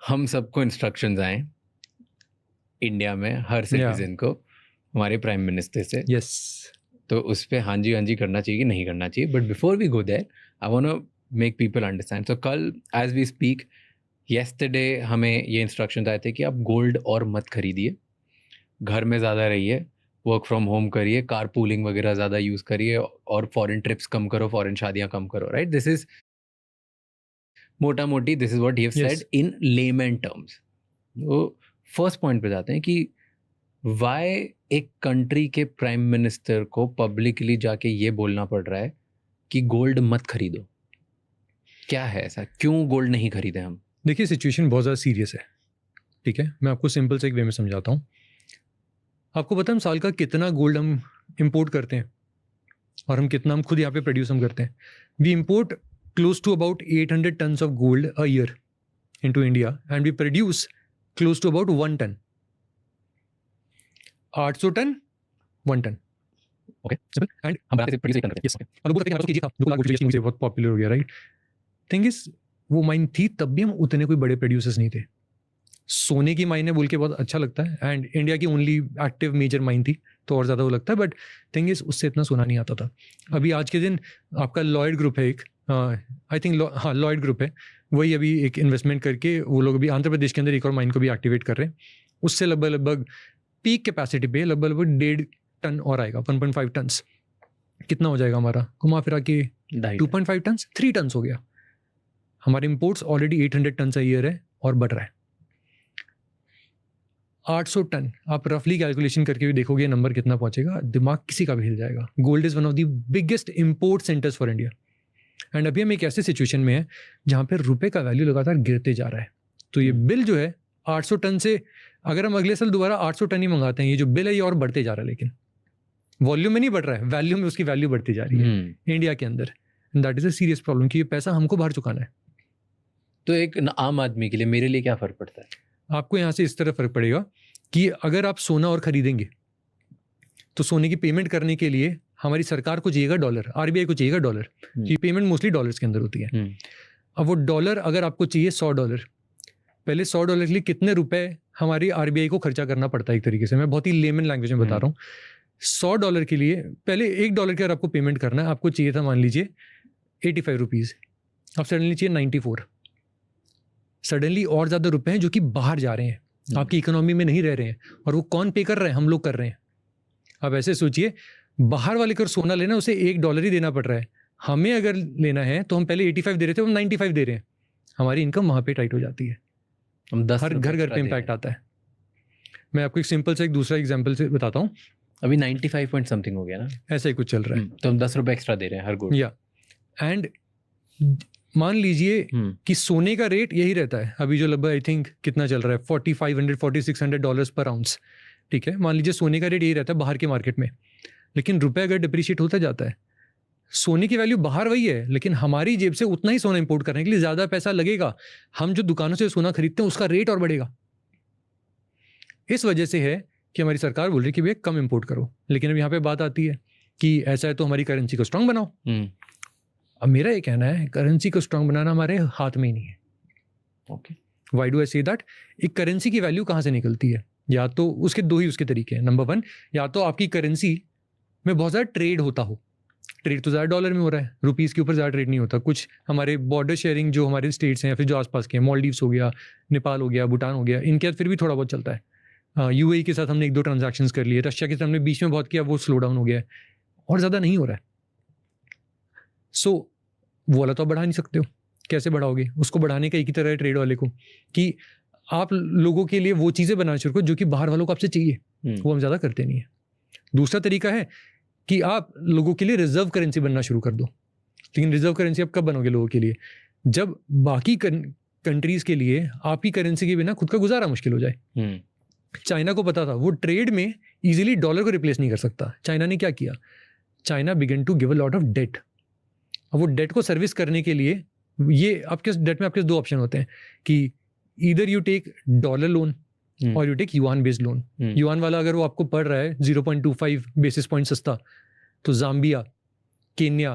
हम सबको इंस्ट्रक्शंस आए इंडिया में हर या सिटीजन को हमारे प्राइम मिनिस्टर से, यस तो उस पे हाँ जी करना चाहिए कि नहीं करना चाहिए। But before we go there, I want to make people understand. So कल एज वी स्पीक, येस्टरडे हमें ये इंस्ट्रक्शंस आए थे कि आप गोल्ड और मत खरीदिए, घर में ज़्यादा रहिए, वर्क फ्रॉम होम करिए, कार पूलिंग वगैरह ज़्यादा यूज़ करिए, और फॉरेन ट्रिप्स कम करो, फॉरेन शादियाँ कम करो, राइट? दिस इज मोटा मोटी this is what he have yes said in layman terms. तो फर्स्ट पॉइंट पे जाते हैं कि वाई एक कंट्री के प्राइम मिनिस्टर को पब्लिकली जाके ये बोलना पड़ रहा है कि गोल्ड मत खरीदो। क्या है ऐसा, क्यों गोल्ड नहीं खरीदे हम? देखिए सिचुएशन बहुत ज़्यादा सीरियस है, ठीक है। मैं आपको सिंपल से एक वे में समझाता हूँ। आपको पता है हम साल का कितना गोल्ड हम इंपोर्ट करते हैं और हम खुद यहाँ पे प्रोड्यूस हम करते हैं। We import close to about 800 tons of gold a year into India and we produce close to about 1 ton. 800 ton 1 ton, okay simple. And हम बनाते थे, प्रोड्यूस करते थे, यस ओके। और लोग बोलते थे हमारे पास केजी था, 2 लाख गोल्ड से बहुत पॉपुलर हो गया, राइट। थिंग इज वो माइन थी, तब भी हम उतने कोई बड़े प्रोड्यूसर्स नहीं थे। सोने की माइन है बोल के बहुत अच्छा लगता है, एंड इंडिया की ओनली एक्टिव मेजर माइन थी तो और ज़्यादा वो लगता है, बट थिंग इज उससे इतना सोना नहीं आता था। अभी आज के दिन आपका लॉयड ग्रुप है एक, आई थिंक हाँ लॉयड ग्रुप है, वही अभी एक इन्वेस्टमेंट करके वो लोग अभी आंध्र प्रदेश के अंदर एक और माइन को भी एक्टिवेट कर रहे हैं। उससे लगभग पीक कैपेसिटी पे लगभग 1.5 टन और आएगा, 1.5 टन। कितना हो जाएगा हमारा घुमा फिरा के 2.5 टन, 3 टन हो गया। हमारे imports already 800 ton a year है और बढ़ रहा है। 800 टन आप रफली कैलकुलेशन करके भी देखोगे नंबर कितना पहुंचेगा, दिमाग किसी का भी हिल जाएगा। Gold is one of the biggest import centres for India, and अभी हम एक ऐसे सिचुएशन में है जहां पे रुपए का वैल्यू लगातार गिरते जा रहा है। तो ये बिल जो है 800 टन से, अगर हम अगले साल दोबारा 800 टन ही मंगाते हैं, ये जो बिल है ये और बढ़ते जा रहा है, लेकिन वॉल्यूम में नहीं बढ़ रहा है, वैल्यू में उसकी वैल्यू बढ़ती जा रही है इंडिया के अंदर। That is a serious problem कि ये पैसा हमको बाहर चुकाना है। तो एक आम आदमी के लिए, मेरे लिए क्या फर्क पड़ता है? आपको यहाँ से इस तरह फर्क पड़ेगा कि अगर आप सोना और खरीदेंगे तो सोने की पेमेंट करने के लिए हमारी सरकार को चाहिएगा डॉलर, आरबीआई को चाहिएगा डॉलर, ये पेमेंट मोस्टली डॉलर्स के अंदर होती है। अब वो डॉलर अगर आपको चाहिए $100, पहले $100 के लिए कितने रुपए हमारी आरबीआई को खर्चा करना पड़ता है, एक तरीके से मैं बहुत ही लेमन लैंग्वेज में बता रहा हूँ। $100 के लिए पहले $1 का अगर आपको पेमेंट करना है, आपको चाहिए था मान लीजिए 85 रुपीज़, अब सडनली चाहिए 94। सडनली और ज़्यादा रुपए हैं जो कि बाहर जा रहे हैं, आपकी इकोनॉमी में नहीं रह रहे हैं, और वो कौन पे कर रहे हैं? हम लोग कर रहे हैं। अब ऐसे सोचिए, बाहर वाले को सोना लेना उसे $1 ही देना पड़ रहा है, हमें अगर लेना है तो हम पहले 85 दे रहे थे, हम 95 दे रहे हैं। हमारी इनकम वहाँ पे टाइट हो जाती है, हम 10 हर घर पे इम्पैक्ट आता है। मैं आपको एक सिंपल से एक दूसरा एग्जाम्पल से बताता हूँ। अभी 95 पॉइंट समथिंग हो गया ना, ऐसा ही कुछ चल रहा है, तो हम 10 रुपए एक्स्ट्रा दे रहे हैं हर गोल्ड। या एंड मान लीजिए कि सोने का रेट यही रहता है अभी जो लगभग आई थिंक कितना चल रहा है, $4,500-$4,600 पर आउंस, ठीक है। मान लीजिए सोने का रेट यही रहता है बाहर के मार्केट में, लेकिन रुपए अगर डिप्रिशिएट होता जाता है, सोने की वैल्यू बाहर वही है, लेकिन हमारी जेब से उतना ही सोना इंपोर्ट करने के लिए ज़्यादा पैसा लगेगा। हम जो दुकानों से सोना खरीदते हैं उसका रेट और बढ़ेगा। इस वजह से है कि हमारी सरकार बोल रही है कि भैया कम इंपोर्ट करो, लेकिन अब यहाँ पे बात आती है कि ऐसा है तो हमारी करेंसी को स्ट्रांग बनाओ। अब मेरा ये कहना है करेंसी को स्ट्रांग बनाना हमारे हाथ में ही नहीं है। Okay, why do I say that? एक करेंसी की वैल्यू कहाँ से निकलती है? या तो उसके दो ही उसके तरीके हैं। नंबर 1, या तो आपकी करेंसी में बहुत ज़्यादा ट्रेड होता हो, ट्रेड तो ज़्यादा डॉलर में हो रहा है, रुपीज़ के ऊपर ज़्यादा ट्रेड नहीं होता। कुछ हमारे बॉर्डर शेयरिंग जो हमारे स्टेट्स हैं या फिर जो आसपास के हैं, मालदीव्स हो गया, नेपाल हो गया, भूटान हो गया, इनके साथ फिर भी थोड़ा बहुत चलता है। यूएई के साथ हमने 1-2 ट्रांजैक्शंस कर लिए, रशिया के साथ हमने बीच में बहुत किया, वो स्लो डाउन हो गया है, और ज़्यादा नहीं हो रहा है। सो वो वाला तो आप बढ़ा नहीं सकते हो, कैसे बढ़ाओगे? उसको बढ़ाने का एक ही तरह है ट्रेड वाले को कि आप लोगों के लिए वो चीज़ें बनाना शुरू करो जो कि बाहर वालों को आपसे चाहिए, वो हम ज़्यादा करते नहीं है। दूसरा तरीका है कि आप लोगों के लिए रिजर्व करेंसी बनना शुरू कर दो। लेकिन रिजर्व करेंसी आप कब बनोगे लोगों के लिए? जब बाकी कंट्रीज के लिए आपकी करेंसी के बिना खुद का गुजारा मुश्किल हो जाए। चाइना को पता था वो ट्रेड में इजीली डॉलर को रिप्लेस नहीं कर सकता। चाइना ने क्या किया? China began to give a lot of debt. अब वो डेट को सर्विस करने के लिए ये आपके डेट में आपके 2 ऑप्शन होते हैं कि either you take dollar loan और you take yuan based loan. Yuan वाला अगर वो आपको पड़ रहा है 0.25 बेसिस पॉइंट सस्ता, तो जाम्बिया, केन्या,